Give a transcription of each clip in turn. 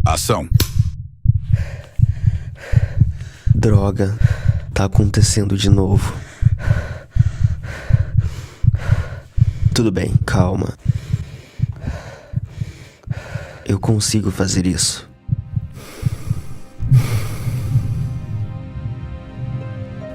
Ação. Droga, tá acontecendo de novo. Tudo bem, calma. Eu consigo fazer isso.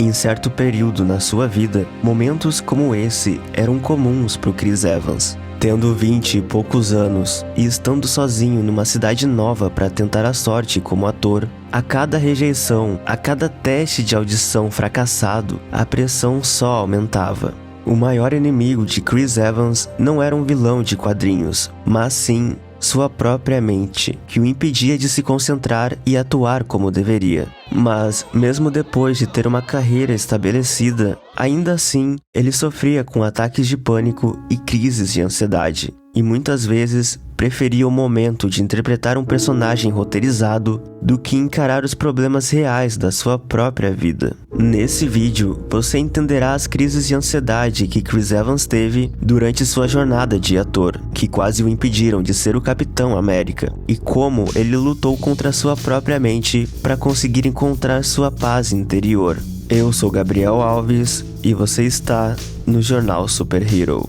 Em certo período na sua vida, momentos como esse eram comuns pro Chris Evans. Tendo 20 e poucos anos e estando sozinho numa cidade nova para tentar a sorte como ator, a cada rejeição, a cada teste de audição fracassado, a pressão só aumentava. O maior inimigo de Chris Evans não era um vilão de quadrinhos, mas sim sua própria mente, que o impedia de se concentrar e atuar como deveria. Mas, mesmo depois de ter uma carreira estabelecida, ainda assim, ele sofria com ataques de pânico e crises de ansiedade. E muitas vezes, preferia o momento de interpretar um personagem roteirizado do que encarar os problemas reais da sua própria vida. Nesse vídeo, você entenderá as crises de ansiedade que Chris Evans teve durante sua jornada de ator, que quase o impediram de ser o Capitão América, e como ele lutou contra sua própria mente para conseguir encontrar sua paz interior. Eu sou Gabriel Alves e você está no Jornal Super Hero.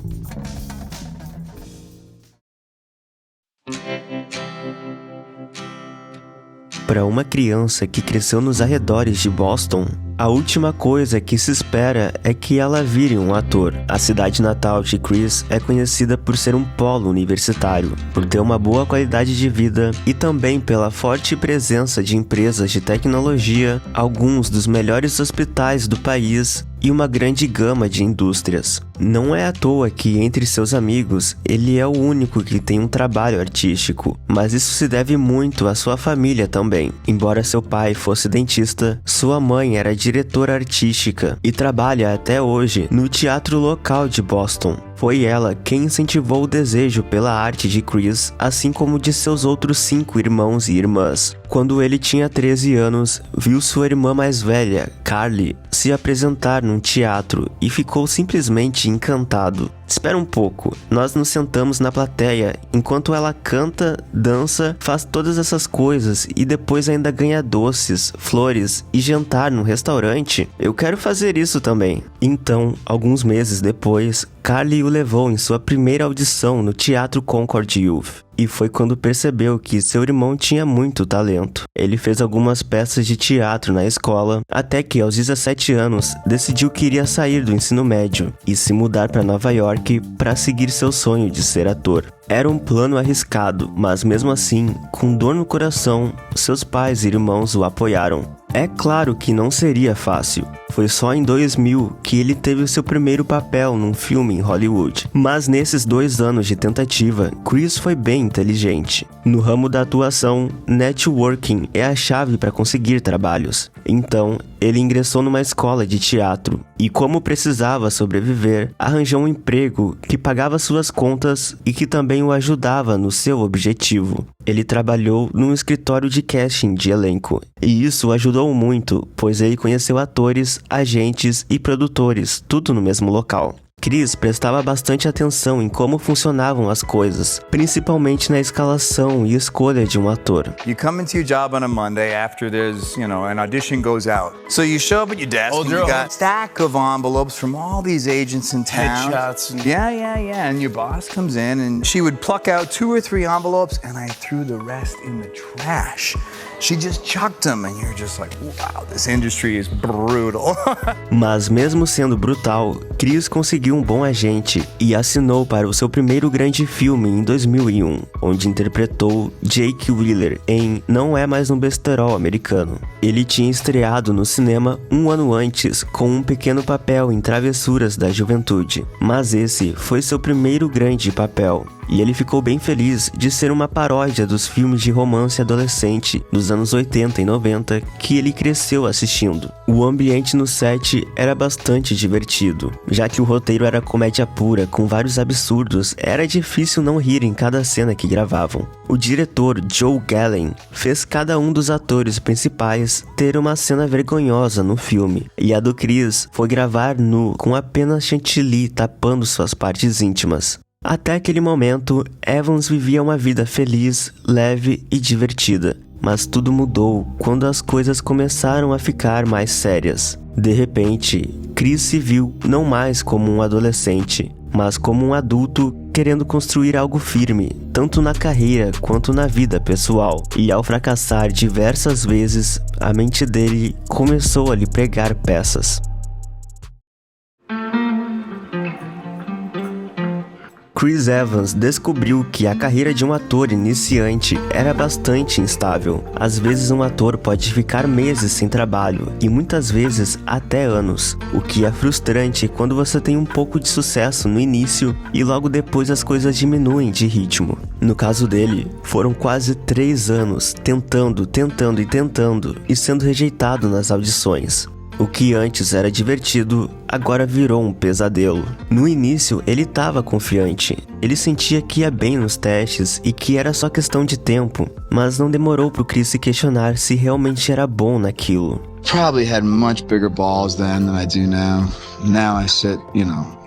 Para uma criança que cresceu nos arredores de Boston, a última coisa que se espera é que ela vire um ator. A cidade natal de Chris é conhecida por ser um polo universitário, por ter uma boa qualidade de vida e também pela forte presença de empresas de tecnologia, alguns dos melhores hospitais do país e uma grande gama de indústrias. Não é à toa que, entre seus amigos, ele é o único que tem um trabalho artístico, mas isso se deve muito à sua família também. Embora seu pai fosse dentista, sua mãe era diretora artística e trabalha até hoje no teatro local de Boston. Foi ela quem incentivou o desejo pela arte de Chris, assim como de seus outros 5 irmãos e irmãs. Quando ele tinha 13 anos, viu sua irmã mais velha, Carly, se apresentar num teatro e ficou simplesmente encantado. Espera um pouco, nós nos sentamos na plateia enquanto ela canta, dança, faz todas essas coisas e depois ainda ganha doces, flores e jantar num restaurante? Eu quero fazer isso também. Então, alguns meses depois, Carly o levou em sua primeira audição no Teatro Concord Youth. E foi quando percebeu que seu irmão tinha muito talento. Ele fez algumas peças de teatro na escola, até que aos 17 anos decidiu que iria sair do ensino médio e se mudar para Nova York para seguir seu sonho de ser ator. Era um plano arriscado, mas mesmo assim, com dor no coração, seus pais e irmãos o apoiaram. É claro que não seria fácil. Foi só em 2000 que ele teve o seu primeiro papel num filme em Hollywood. Mas nesses 2 anos de tentativa, Chris foi bem inteligente. No ramo da atuação, networking é a chave para conseguir trabalhos. Então, ele ingressou numa escola de teatro e, como precisava sobreviver, arranjou um emprego que pagava suas contas e que também o ajudava no seu objetivo. Ele trabalhou num escritório de casting de elenco, e isso o ajudou muito, pois ele conheceu atores, agentes e produtores, tudo no mesmo local. Chris prestava bastante atenção em como funcionavam as coisas, principalmente na escalação e escolha de um ator. You come into your job on a Monday after there's, an audition goes out. So you show up at your desk and you got a stack of envelopes from all these agents in town. Headshots. Yeah. And your boss comes in and she would pluck out 2 or 3 envelopes and I threw the rest in the trash. She just chucked them and you're just like, wow, this industry is brutal. Mas mesmo sendo brutal, Chris conseguiu um bom agente e assinou para o seu primeiro grande filme em 2001, onde interpretou Jake Wheeler em Não É Mais um Besterol Americano. Ele tinha estreado no cinema 1 ano antes com um pequeno papel em Travessuras da Juventude, mas esse foi seu primeiro grande papel. E ele ficou bem feliz de ser uma paródia dos filmes de romance adolescente dos anos 80 e 90 que ele cresceu assistindo. O ambiente no set era bastante divertido, já que o roteiro era comédia pura com vários absurdos, era difícil não rir em cada cena que gravavam. O diretor Joe Gallen fez cada um dos atores principais ter uma cena vergonhosa no filme, e a do Chris foi gravar nu com apenas chantilly tapando suas partes íntimas. Até aquele momento, Evans vivia uma vida feliz, leve e divertida. Mas tudo mudou quando as coisas começaram a ficar mais sérias. De repente, Chris se viu não mais como um adolescente, mas como um adulto querendo construir algo firme, tanto na carreira quanto na vida pessoal. E ao fracassar diversas vezes, a mente dele começou a lhe pregar peças. Chris Evans descobriu que a carreira de um ator iniciante era bastante instável. Às vezes um ator pode ficar meses sem trabalho e muitas vezes até anos, o que é frustrante quando você tem um pouco de sucesso no início e logo depois as coisas diminuem de ritmo. No caso dele, foram quase 3 anos tentando e sendo rejeitado nas audições. O que antes era divertido, agora virou um pesadelo. No início, ele estava confiante. Ele sentia que ia bem nos testes e que era só questão de tempo, mas não demorou pro Chris se questionar se realmente era bom naquilo. Probably had much bigger balls then than I do now. Now I sit,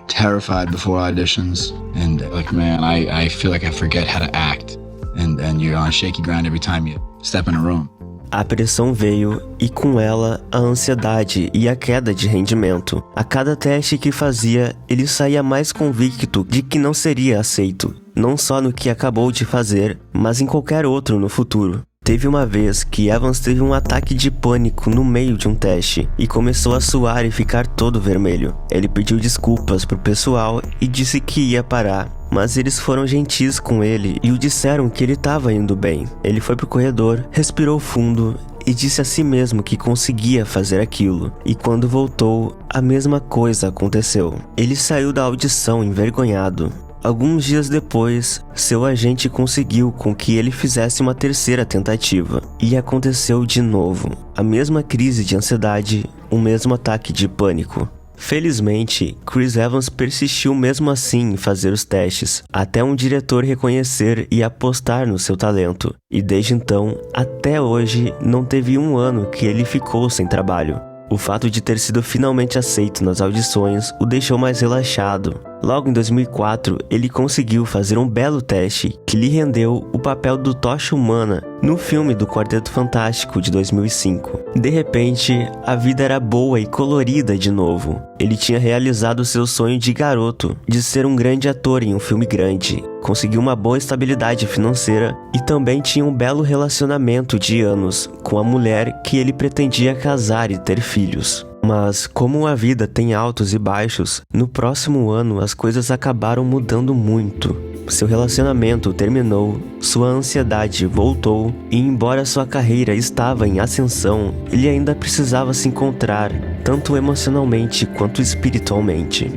terrified before auditions. And man, I feel like I forget how to act. And you're on shaky ground every time you step in a room. A pressão veio e com ela a ansiedade e a queda de rendimento. A cada teste que fazia, ele saía mais convicto de que não seria aceito, não só no que acabou de fazer, mas em qualquer outro no futuro. Teve uma vez que Evans teve um ataque de pânico no meio de um teste e começou a suar e ficar todo vermelho. Ele pediu desculpas pro pessoal e disse que ia parar, mas eles foram gentis com ele e o disseram que ele estava indo bem. Ele foi pro corredor, respirou fundo e disse a si mesmo que conseguia fazer aquilo. E quando voltou, a mesma coisa aconteceu. Ele saiu da audição envergonhado. Alguns dias depois, seu agente conseguiu com que ele fizesse uma terceira tentativa. E aconteceu de novo. A mesma crise de ansiedade, o mesmo ataque de pânico. Felizmente, Chris Evans persistiu mesmo assim em fazer os testes, até um diretor reconhecer e apostar no seu talento. E desde então, até hoje, não teve um ano que ele ficou sem trabalho. O fato de ter sido finalmente aceito nas audições o deixou mais relaxado. Logo em 2004, ele conseguiu fazer um belo teste que lhe rendeu o papel do Tocha Humana no filme do Quarteto Fantástico de 2005. De repente, a vida era boa e colorida de novo. Ele tinha realizado seu sonho de garoto, de ser um grande ator em um filme grande. Conseguiu uma boa estabilidade financeira e também tinha um belo relacionamento de anos com a mulher que ele pretendia casar e ter filhos. Mas, como a vida tem altos e baixos, no próximo ano as coisas acabaram mudando muito. Seu relacionamento terminou, sua ansiedade voltou e, embora sua carreira estava em ascensão, ele ainda precisava se encontrar, tanto emocionalmente quanto espiritualmente.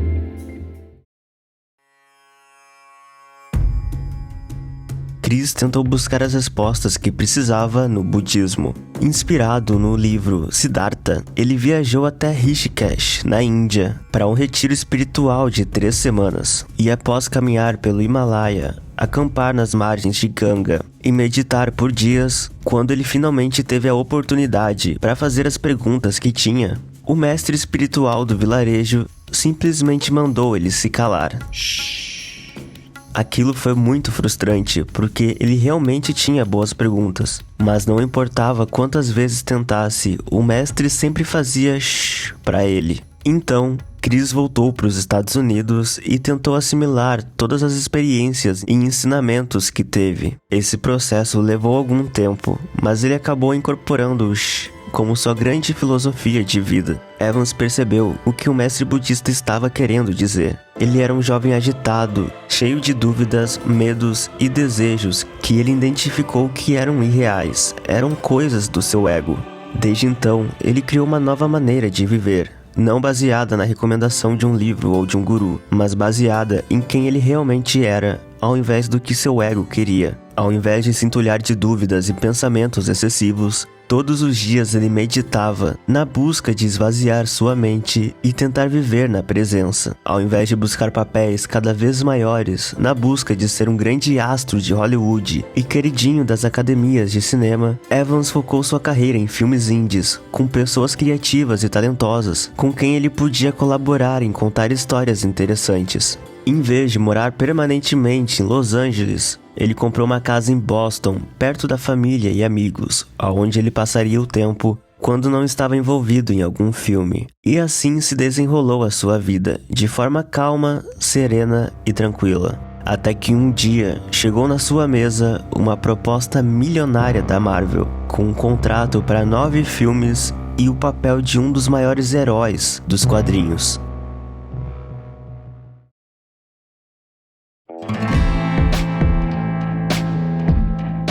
Chris tentou buscar as respostas que precisava no budismo. Inspirado no livro Siddhartha, ele viajou até Rishikesh, na Índia, para um retiro espiritual de 3 semanas. E após caminhar pelo Himalaia, acampar nas margens de Ganga e meditar por dias, quando ele finalmente teve a oportunidade para fazer as perguntas que tinha, o mestre espiritual do vilarejo simplesmente mandou ele se calar. Aquilo foi muito frustrante, porque ele realmente tinha boas perguntas, mas não importava quantas vezes tentasse, o mestre sempre fazia shh para ele. Então, Chris voltou para os Estados Unidos e tentou assimilar todas as experiências e ensinamentos que teve. Esse processo levou algum tempo, mas ele acabou incorporando o shh como sua grande filosofia de vida. Evans percebeu o que o mestre budista estava querendo dizer. Ele era um jovem agitado, cheio de dúvidas, medos e desejos que ele identificou que eram irreais, eram coisas do seu ego. Desde então, ele criou uma nova maneira de viver, não baseada na recomendação de um livro ou de um guru, mas baseada em quem ele realmente era, ao invés do que seu ego queria. Ao invés de se entulhar de dúvidas e pensamentos excessivos, todos os dias ele meditava, na busca de esvaziar sua mente e tentar viver na presença. Ao invés de buscar papéis cada vez maiores, na busca de ser um grande astro de Hollywood e queridinho das academias de cinema, Evans focou sua carreira em filmes indies, com pessoas criativas e talentosas, com quem ele podia colaborar em contar histórias interessantes. Em vez de morar permanentemente em Los Angeles, ele comprou uma casa em Boston, perto da família e amigos, aonde ele passaria o tempo quando não estava envolvido em algum filme. E assim se desenrolou a sua vida, de forma calma, serena e tranquila. Até que um dia chegou na sua mesa uma proposta milionária da Marvel, com um contrato para 9 filmes e o papel de um dos maiores heróis dos quadrinhos.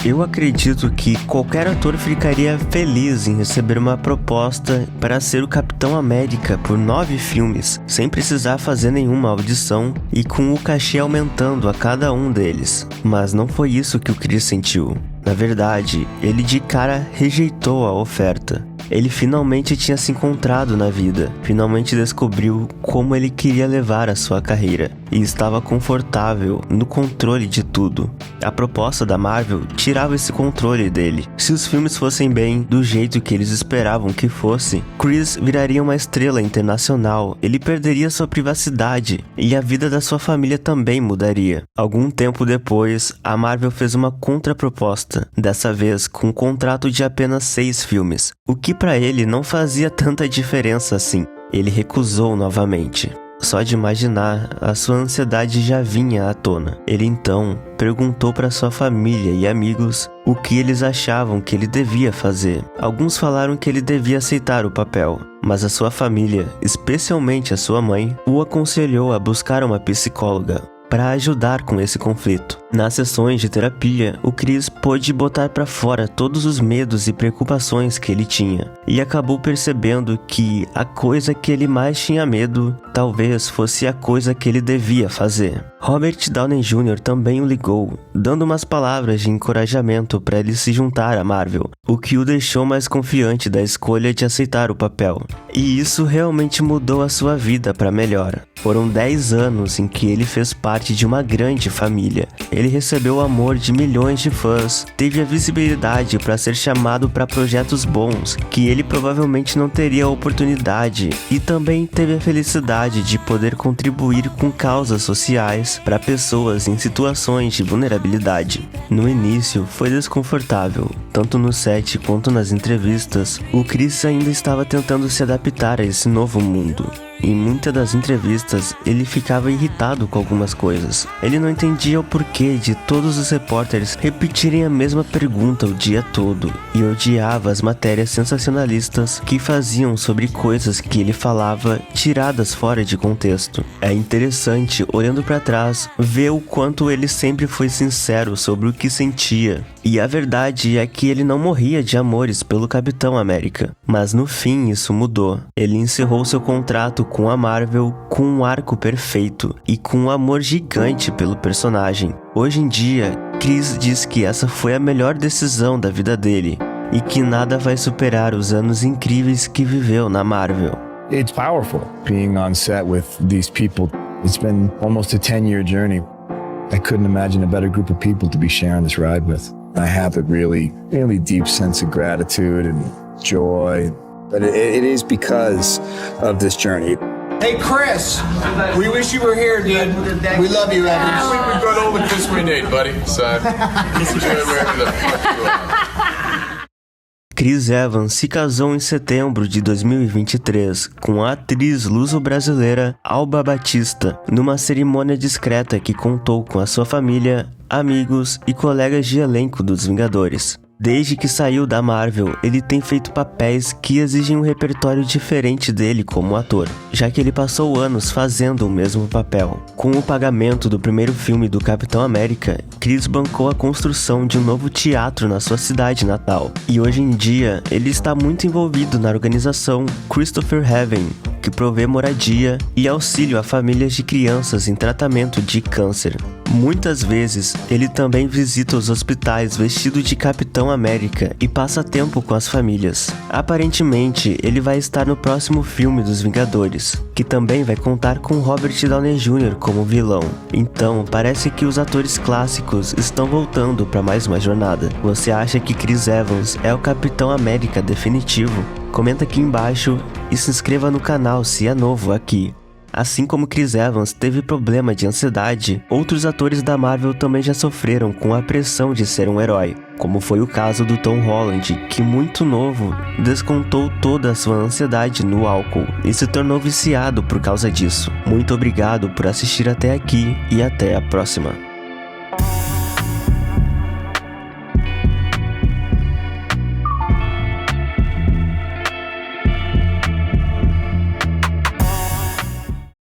Eu acredito que qualquer ator ficaria feliz em receber uma proposta para ser o Capitão América por 9 filmes, sem precisar fazer nenhuma audição e com o cachê aumentando a cada um deles. Mas não foi isso que o Chris sentiu. Na verdade, ele de cara rejeitou a oferta. Ele finalmente tinha se encontrado na vida, finalmente descobriu como ele queria levar a sua carreira e estava confortável no controle de tudo. A proposta da Marvel tirava esse controle dele. Se os filmes fossem bem, do jeito que eles esperavam que fosse, Chris viraria uma estrela internacional, ele perderia sua privacidade e a vida da sua família também mudaria. Algum tempo depois, a Marvel fez uma contraproposta, dessa vez com um contrato de apenas 6 filmes, o que para ele não fazia tanta diferença assim. Ele recusou novamente. Só de imaginar, a sua ansiedade já vinha à tona. Ele então perguntou para sua família e amigos o que eles achavam que ele devia fazer. Alguns falaram que ele devia aceitar o papel, mas a sua família, especialmente a sua mãe, o aconselhou a buscar uma psicóloga para ajudar com esse conflito. Nas sessões de terapia, o Chris pôde botar para fora todos os medos e preocupações que ele tinha, e acabou percebendo que a coisa que ele mais tinha medo talvez fosse a coisa que ele devia fazer. Robert Downey Jr. também o ligou, dando umas palavras de encorajamento para ele se juntar à Marvel, o que o deixou mais confiante da escolha de aceitar o papel. E isso realmente mudou a sua vida para melhor. Foram 10 anos em que ele fez parte de uma grande família. Ele recebeu o amor de milhões de fãs, teve a visibilidade para ser chamado para projetos bons, que ele provavelmente não teria a oportunidade, e também teve a felicidade de poder contribuir com causas sociais para pessoas em situações de vulnerabilidade. No início foi desconfortável, tanto no set quanto nas entrevistas. O Chris ainda estava tentando se adaptar a esse novo mundo. Em muitas das entrevistas, ele ficava irritado com algumas coisas. Ele não entendia o porquê de todos os repórteres repetirem a mesma pergunta o dia todo, e odiava as matérias sensacionalistas que faziam sobre coisas que ele falava tiradas fora de contexto. É interessante, olhando para trás, ver o quanto ele sempre foi sincero sobre o que sentia. E a verdade é que ele não morria de amores pelo Capitão América. Mas no fim isso mudou. Ele encerrou seu contrato com a Marvel com um arco perfeito e com um amor gigante pelo personagem. Hoje em dia, Chris diz que essa foi a melhor decisão da vida dele e que nada vai superar os anos incríveis que viveu na Marvel. It's powerful being on set with these people. It's been almost a 10-year journey. I couldn't imagine a better group of people to be sharing this ride with. I have a really deep sense of gratitude and joy. But it is because of this journey. Hey, Chris, we wish you were here, dude. We love you, Evans. We've got all the kiss we need, buddy. So, enjoy wherever the fuck you are. Chris Evans se casou em setembro de 2023 com a atriz luso-brasileira Alba Batista, numa cerimônia discreta que contou com a sua família, amigos e colegas de elenco dos Vingadores. Desde que saiu da Marvel, ele tem feito papéis que exigem um repertório diferente dele como ator, já que ele passou anos fazendo o mesmo papel. Com o pagamento do primeiro filme do Capitão América, Chris bancou a construção de um novo teatro na sua cidade natal, e hoje em dia ele está muito envolvido na organização Christopher Heaven, que provê moradia e auxílio a famílias de crianças em tratamento de câncer. Muitas vezes, ele também visita os hospitais vestido de Capitão América e passa tempo com as famílias. Aparentemente, ele vai estar no próximo filme dos Vingadores, que também vai contar com Robert Downey Jr. como vilão. Então, parece que os atores clássicos estão voltando para mais uma jornada. Você acha que Chris Evans é o Capitão América definitivo? Comenta aqui embaixo e se inscreva no canal se é novo aqui. Assim como Chris Evans teve problema de ansiedade, outros atores da Marvel também já sofreram com a pressão de ser um herói, como foi o caso do Tom Holland, que muito novo descontou toda a sua ansiedade no álcool e se tornou viciado por causa disso. Muito obrigado por assistir até aqui e até a próxima.